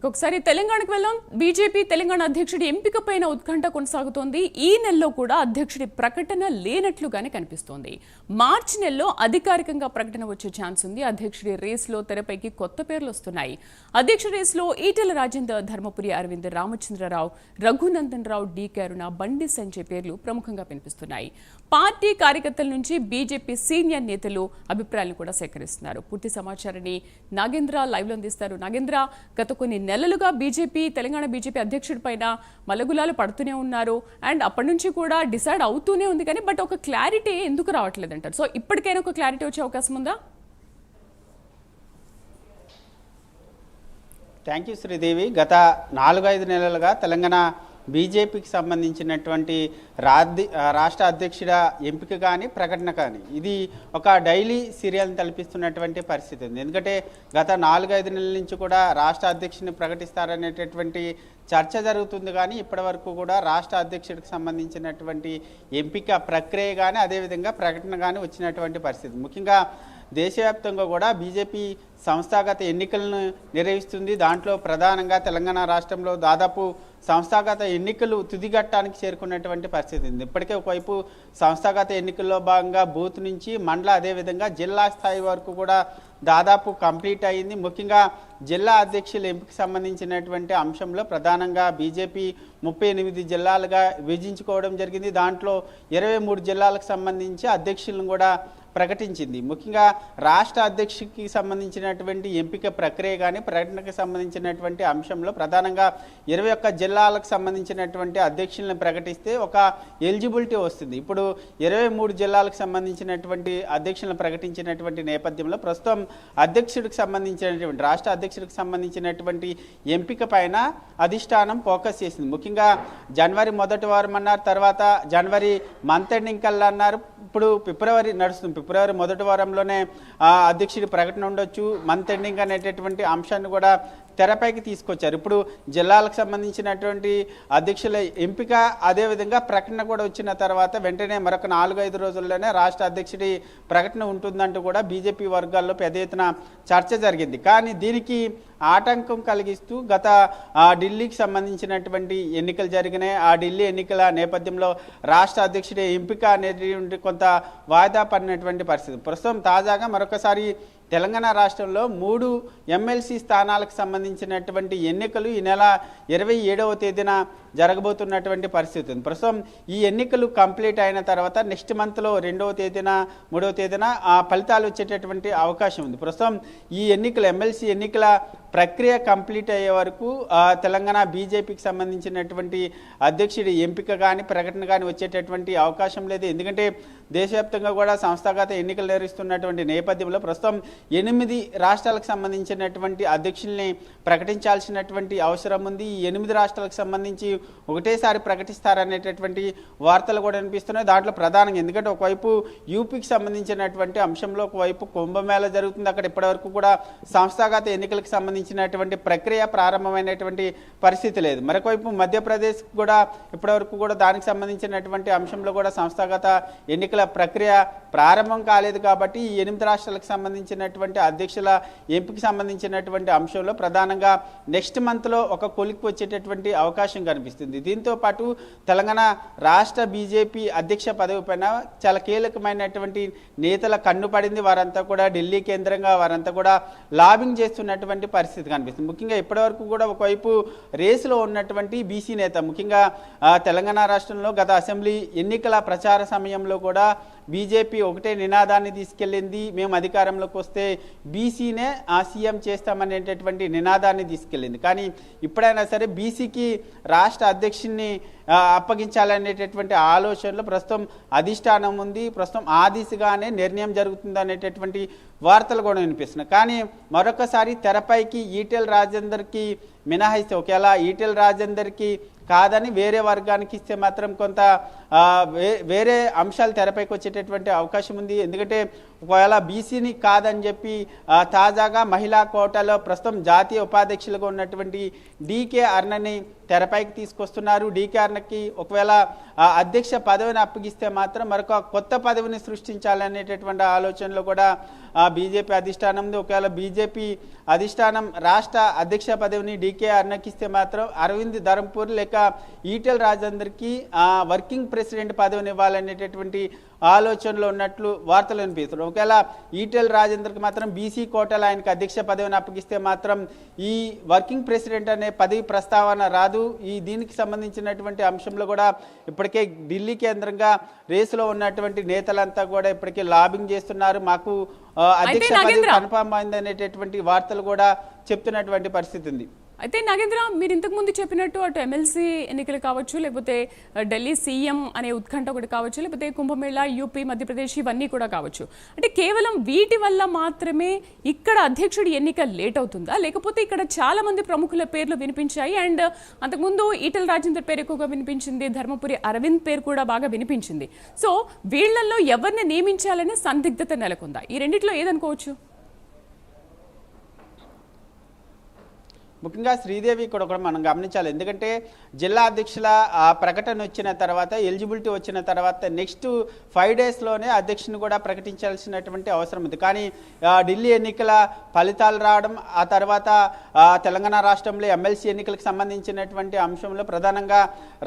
ఒకసారి తెలంగాణకు వెళ్దాం. బీజేపీ తెలంగాణ అధ్యక్షుడి ఎంపికపైన ఉత్కంఠ కొనసాగుతోంది. ఈ నెలలో కూడా అధ్యక్షుడి ప్రకటన లేనట్లుగానే కనిపిస్తోంది. మార్చి నెలలో అధికారికంగా ప్రకటన వచ్చే ఛాన్స్ ఉంది. అధ్యక్షుడి రేసులో తెరపైకి కొత్త పేర్లు వస్తున్నాయి. అధ్యక్షుడి రేసులో ఈటెల రాజేందర్, ధర్మపురి అరవింద్, రామచంద్రరావు, రఘునందన్ రావు, డీకే అరుణ, బండి సంజయ్ పేర్లు ప్రముఖంగా వినిపిస్తున్నాయి. పార్టీ కార్యకర్తల నుంచి బీజేపీ సీనియర్ నేతలు అభిప్రాయాలను కూడా సేకరిస్తున్నారు. పూర్తి సమాచారాన్ని నాగేంద్ర లైవ్ లో అందిస్తారు. నాగేంద్ర, గత కొన్ని నెలలుగా తెలంగాణ బీజేపీ అధ్యక్షుడి పైన మలగులాలు పడుతూనే ఉన్నారు. అండ్ అప్పటి నుంచి కూడా డిసైడ్ అవుతూనే ఉంది, కానీ బట్ ఒక క్లారిటీ ఎందుకు రావట్లేదు అంటారు? సో ఇప్పటికైనా ఒక క్లారిటీ వచ్చే అవకాశం ఉందా? Thank you Sridevi. గత 4-5 నెలలుగా తెలంగాణ బీజేపీకి సంబంధించినటువంటి రాష్ట్ర అధ్యక్షుడ ఎంపిక కానీ ప్రకటన కానీ ఇది ఒక డైలీ సీరియల్ని తలపిస్తున్నటువంటి పరిస్థితి ఉంది. ఎందుకంటే గత 4-5 నెలల నుంచి కూడా రాష్ట్ర అధ్యక్షుడిని ప్రకటిస్తారనేటటువంటి చర్చ జరుగుతుంది, కానీ ఇప్పటి వరకు కూడా రాష్ట్ర అధ్యక్షుడికి సంబంధించినటువంటి ఎంపిక ప్రక్రియ కానీ అదేవిధంగా ప్రకటన కానీ వచ్చినటువంటి పరిస్థితి. ముఖ్యంగా దేశవ్యాప్తంగా కూడా బీజేపీ సంస్థాగత ఎన్నికలను నిర్వహిస్తుంది. దాంట్లో ప్రధానంగా తెలంగాణ రాష్ట్రంలో దాదాపు సంస్థాగత ఎన్నికలు తుదిఘట్టానికి చేరుకున్నటువంటి పరిస్థితి ఉంది. ఇప్పటికే ఒకవైపు సంస్థాగత ఎన్నికల్లో భాగంగా బూత్ నుంచి మండల అదేవిధంగా జిల్లా స్థాయి వరకు కూడా దాదాపు కంప్లీట్ అయింది. ముఖ్యంగా జిల్లా అధ్యక్షుల ఎంపిక సంబంధించినటువంటి అంశంలో ప్రధానంగా బీజేపీ 38 జిల్లాలుగా విభజించుకోవడం జరిగింది. దాంట్లో 23 జిల్లాలకు సంబంధించి అధ్యక్షులను కూడా ప్రకటించింది. ముఖ్యంగా రాష్ట్ర అధ్యక్షుడికి సంబంధించినటువంటి ఎంపిక ప్రక్రియ కానీ ప్రకటనకు సంబంధించినటువంటి అంశంలో ప్రధానంగా 21 జిల్లాలకు సంబంధించినటువంటి అధ్యక్షులను ప్రకటిస్తే ఒక ఎలిజిబిలిటీ వస్తుంది. ఇప్పుడు 23 జిల్లాలకు సంబంధించినటువంటి అధ్యక్షులను ప్రకటించినటువంటి నేపథ్యంలో ప్రస్తుతం అధ్యక్షుడికి సంబంధించినటువంటి రాష్ట్ర అధ్యక్షుడికి సంబంధించినటువంటి ఎంపిక పైన అధిష్టానం ఫోకస్ చేసింది. ముఖ్యంగా జనవరి మొదటి వారం అన్నారు, తర్వాత జనవరి మంత్ ఎండింగ్ కల్లా అన్నారు, ఇప్పుడు ఫిబ్రవరి నడుస్తుంది. ఫిబ్రవరి మొదటి వారంలోనే అధ్యక్షుడి ప్రకటన ఉండొచ్చు, మంత్ ఎండింగ్ అనేటటువంటి అంశాన్ని కూడా తెరపైకి తీసుకొచ్చారు. ఇప్పుడు జిల్లాలకు సంబంధించినటువంటి అధ్యక్షుల ఎంపిక అదేవిధంగా ప్రకటన కూడా వచ్చిన తర్వాత వెంటనే మరొక 4-5 రోజుల్లోనే రాష్ట్ర అధ్యక్షుడి ప్రకటన ఉంటుందంటూ కూడా బీజేపీ వర్గాల్లో పెద్ద ఎత్తున చర్చ జరిగింది. కానీ దీనికి ఆటంకం కలిగిస్తూ గత ఢిల్లీకి సంబంధించినటువంటి ఎన్నికలు జరిగినాయి. ఆ ఢిల్లీ ఎన్నికల నేపథ్యంలో రాష్ట్ర అధ్యక్షుడి ఎంపిక అనేది కొంత వాయిదా పడినటువంటి పరిస్థితి. ప్రస్తుతం తాజాగా మరొకసారి తెలంగాణ రాష్ట్రంలో 3 ఎమ్మెల్సీ స్థానాలకు సంబంధించినటువంటి ఎన్నికలు ఈ నెల 27వ తేదీన జరగబోతున్నటువంటి పరిస్థితి ఉంది. ప్రస్తుతం ఈ ఎన్నికలు కంప్లీట్ అయిన తర్వాత నెక్స్ట్ మంత్లో 2వ తేదీన 3వ తేదీన ఆ ఫలితాలు వచ్చేటటువంటి అవకాశం ఉంది. ప్రస్తుతం ఈ ఎన్నికలు ఎమ్మెల్సీ ఎన్నికల ప్రక్రియ కంప్లీట్ అయ్యే వరకు తెలంగాణ బీజేపీకి సంబంధించినటువంటి అధ్యక్షుడి ఎంపిక కానీ ప్రకటన కానీ వచ్చేటటువంటి అవకాశం లేదు. ఎందుకంటే దేశవ్యాప్తంగా కూడా సంస్థాగత ఎన్నికలు నిర్వహిస్తున్నటువంటి నేపథ్యంలో ప్రస్తుతం 8 రాష్ట్రాలకు సంబంధించినటువంటి అధ్యక్షుల్ని ప్రకటించాల్సినటువంటి అవసరం ఉంది. ఈ 8 రాష్ట్రాలకు సంబంధించి ఒకటేసారి ప్రకటిస్తారనేటటువంటి వార్తలు కూడా వినిపిస్తున్నాయి. దాంట్లో ప్రధానంగా ఎందుకంటే ఒకవైపు యూపీకి సంబంధించినటువంటి అంశంలో ఒకవైపు కుంభమేళ జరుగుతుంది. అక్కడ ఇప్పటివరకు కూడా సంస్థాగత ఎన్నికలకు సంబంధించినటువంటి ప్రక్రియ ప్రారంభమైనటువంటి పరిస్థితి లేదు. మరొకవైపు మధ్యప్రదేశ్ కూడా ఇప్పటివరకు కూడా దానికి సంబంధించినటువంటి అంశంలో కూడా సంస్థాగత ఎన్నికల ప్రక్రియ ప్రారంభం కాలేదు. కాబట్టి ఈ 8 రాష్ట్రాలకు సంబంధించినటువంటి అధ్యక్షుల ఎంపిక సంబంధించినటువంటి అంశంలో ప్రధానంగా నెక్స్ట్ మంత్లో ఒక కొలిక్కి వచ్చేటటువంటి అవకాశం కనిపిస్తుంది. దీంతో పాటు తెలంగాణ రాష్ట్ర బీజేపీ అధ్యక్ష పదవి పైన చాలా కీలకమైనటువంటి నేతల కన్ను పడింది. వారంతా కూడా ఢిల్లీ కేంద్రంగా వారంతా కూడా లాబింగ్ చేస్తున్నటువంటి పరిస్థితి కనిపిస్తుంది. ముఖ్యంగా ఇప్పటివరకు కూడా ఒకవైపు రేసులో ఉన్నటువంటి బీసీ నేత ముఖ్యంగా తెలంగాణ రాష్ట్రంలో గత అసెంబ్లీ ఎన్నికల ప్రచార సమయంలో కూడా బీజేపీ ఒకటే నినాదాన్ని తీసుకెళ్ళింది, మేము అధికారంలోకి వస్తే బీసీనే సీఎం చేస్తామనేటటువంటి నినాదాన్ని తీసుకెళ్ళింది. కానీ ఇప్పుడైనా సరే బీసీకి రాష్ట్ర అధ్యక్షుడిని అప్పగించాలనేటటువంటి ఆలోచనలో ప్రస్తుతం అధిష్టానం ఉంది. ప్రస్తుతం ఆ దిశగానే నిర్ణయం జరుగుతుంది అనేటటువంటి వార్తలు కూడా వినిపిస్తున్నాయి. కానీ మరొకసారి తెరపైకి ఈటెల రాజేందర్కి మినహాయిస్తే ఒకవేళ ఈటెల రాజేందర్కి కాదని వేరే వర్గానికి ఇస్తే మాత్రం కొంత వేరే అంశాలు తెరపైకి వచ్చేటటువంటి అవకాశం ఉంది. ఎందుకంటే ఒకవేళ బీసీని కాదని చెప్పి తాజాగా మహిళా కోటాలో ప్రస్తుతం జాతీయ ఉపాధ్యక్షులుగా ఉన్నటువంటి డీకే అరుణని తెరపైకి తీసుకొస్తున్నారు. డీకే అరుణకి ఒకవేళ అధ్యక్ష పదవిని అప్పగిస్తే మాత్రం మరొక కొత్త పదవిని సృష్టించాలనేటటువంటి ఆలోచనలో కూడా బీజేపీ అధిష్టానం ఉంది. ఒకవేళ బీజేపీ అధిష్టానం రాష్ట్ర అధ్యక్ష పదవిని డీకే అరుణకి ఇస్తే మాత్రం అరవింద్ ధరంపూర్ లేక ఈటెల రాజేందర్కి వర్కింగ్ ప్రెసిడెంట్ పదవిని ఇవ్వాలనేటటువంటి ఆలోచనలో ఉన్నట్లు వార్తలు వినిపిస్తున్నారు. ఒకవేళ ఈటెల రాజేందర్కి మాత్రం బీసీ కోటాలో ఆయనకు అధ్యక్ష పదవిని అప్పగిస్తే మాత్రం ఈ వర్కింగ్ ప్రెసిడెంట్ అనే పదవి ప్రస్తావన రాదు. దీనికి సంబంధించినటువంటి అంశంలో కూడా ఇప్పటికే ఢిల్లీ కేంద్రంగా రేసులో ఉన్నటువంటి నేతలంతా కూడా ఇప్పటికే లాబింగ్ చేస్తున్నారు. మాకు అధ్యక్ష పదవి కన్ఫర్మ్ అయింది అనేటటువంటి వార్తలు కూడా చెప్తున్నటువంటి పరిస్థితి ఉంది. అయితే నాగేంద్ర, మీరు ఇంతకు ముందు చెప్పినట్టు అటు ఎమ్మెల్సీ ఎన్నికలు కావచ్చు, లేకపోతే ఢిల్లీ సీఎం అనే ఉత్కంఠ ఒకటి కావచ్చు, లేకపోతే కుంభమేళా, యూపీ, మధ్యప్రదేశ్ ఇవన్నీ కూడా కావచ్చు. అంటే కేవలం వీటి వల్ల మాత్రమే ఇక్కడ అధ్యక్షుడి ఎన్నిక లేట్ అవుతుందా, లేకపోతే ఇక్కడ చాలా మంది ప్రముఖుల పేర్లు వినిపించాయి అండ్ అంతకుముందు ఈటెల రాజేందర్ పేరు ఎక్కువగా వినిపించింది, ధర్మపురి అరవింద్ పేరు కూడా బాగా వినిపించింది. సో వీళ్లలో ఎవరిని నియమించాలనే సందిగ్ధత నెలకొందా? ఈ రెండిట్లో ఏదనుకోవచ్చు? ముఖ్యంగా శ్రీదేవి కూడా మనం గమనించాలి. ఎందుకంటే జిల్లా అధ్యక్షుల ప్రకటన వచ్చిన తర్వాత, ఎలిజిబిలిటీ వచ్చిన తర్వాత నెక్స్ట్ 5 డేస్లోనే అధ్యక్షుని కూడా ప్రకటించాల్సినటువంటి అవసరం ఉంది. కానీ ఢిల్లీ ఎన్నికల ఫలితాలు రావడం, ఆ తర్వాత తెలంగాణ రాష్ట్రంలో ఎమ్మెల్సీ ఎన్నికలకు సంబంధించినటువంటి అంశంలో ప్రధానంగా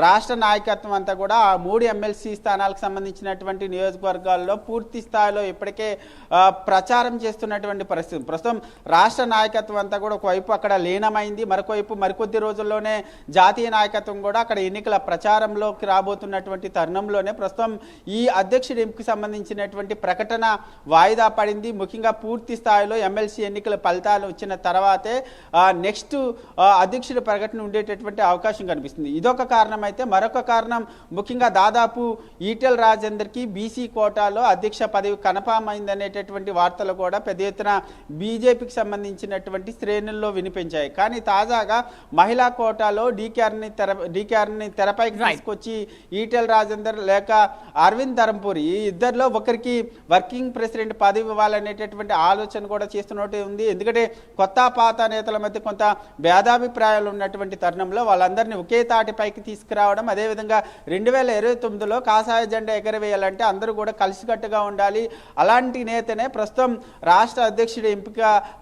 రాష్ట్ర నాయకత్వం అంతా కూడా ఆ 3 ఎమ్మెల్సీ స్థానాలకు సంబంధించినటువంటి నియోజకవర్గాల్లో పూర్తి స్థాయిలో ఇప్పటికే ప్రచారం చేస్తున్నటువంటి పరిస్థితి. ప్రస్తుతం రాష్ట్ర నాయకత్వం అంతా కూడా ఒకవైపు అక్కడ లీనమై మరొకవైపు మరికొద్ది రోజుల్లోనే జాతీయ నాయకత్వం కూడా అక్కడ ఎన్నికల ప్రచారంలోకి రాబోతున్నటువంటి తరుణంలోనే ప్రస్తుతం ఈ అధ్యక్షుడి ఎంపికకు సంబంధించినటువంటి ప్రకటన వాయిదా పడింది. ముఖ్యంగా పూర్తి స్థాయిలో ఎమ్మెల్సీ ఎన్నికల ఫలితాలు వచ్చిన తర్వాతే నెక్స్ట్ అధ్యక్షుడి ప్రకటన ఉండేటటువంటి అవకాశం కనిపిస్తుంది. ఇదొక కారణం. అయితే మరొక కారణం, ముఖ్యంగా దాదాపు ఈటెల రాజేందర్కి బీసీ కోటాలో అధ్యక్ష పదవి కన్ఫర్మ్ అయిందనేటటువంటి వార్తలు కూడా పెద్ద ఎత్తున బీజేపీకి సంబంధించినటువంటి శ్రేణుల్లో వినిపించాయి. కానీ తాజాగా మహిళా కోటాలో డీకేఆర్ని తెరపైకి తీసుకొచ్చి ఈటెల రాజేందర్ లేక అరవింద్ ధరంపూరి ఈ ఇద్దరిలో ఒకరికి వర్కింగ్ ప్రెసిడెంట్ పదవి ఇవ్వాలనేటటువంటి ఆలోచన కూడా చేస్తున్నట్టు ఉంది. ఎందుకంటే కొత్త పాత నేతల మధ్య కొంత భేదాభిప్రాయాలు ఉన్నటువంటి తరుణంలో వాళ్ళందరినీ ఒకే తాటిపైకి తీసుకురావడం, అదేవిధంగా 2029లో కాషాయ జెండా ఎగరవేయాలంటే అందరూ కూడా కలిసికట్టుగా ఉండాలి. అలాంటి నేతనే ప్రస్తుతం రాష్ట్ర అధ్యక్షుడి ఎంపిక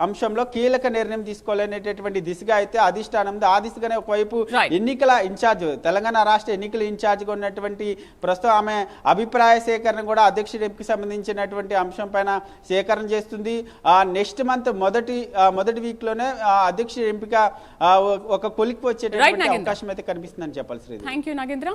అంశంలో కీలక నిర్ణయం తీసుకోవాలనేటటువంటి దిశగా అయితే అధిష్టానం. ఆ దిశగానే ఒకవైపు ఎన్నికల ఇన్ఛార్జ్, తెలంగాణ రాష్ట్ర ఎన్నికల ఇన్ఛార్జ్గా ఉన్నటువంటి ప్రస్తుతం ఆమె అభిప్రాయ సేకరణ కూడా అధ్యక్షుడి ఎంపిక సంబంధించినటువంటి అంశం పైన సేకరణ చేస్తుంది. నెక్స్ట్ మంత్ మొదటి వీక్ లోనే అధ్యక్షుడి ఎంపిక ఒక కొలిక్కి వచ్చేటటువంటి అవకాశం అయితే కనిపిస్తుందని చెప్పాలి. Shri, thank you Nagendra.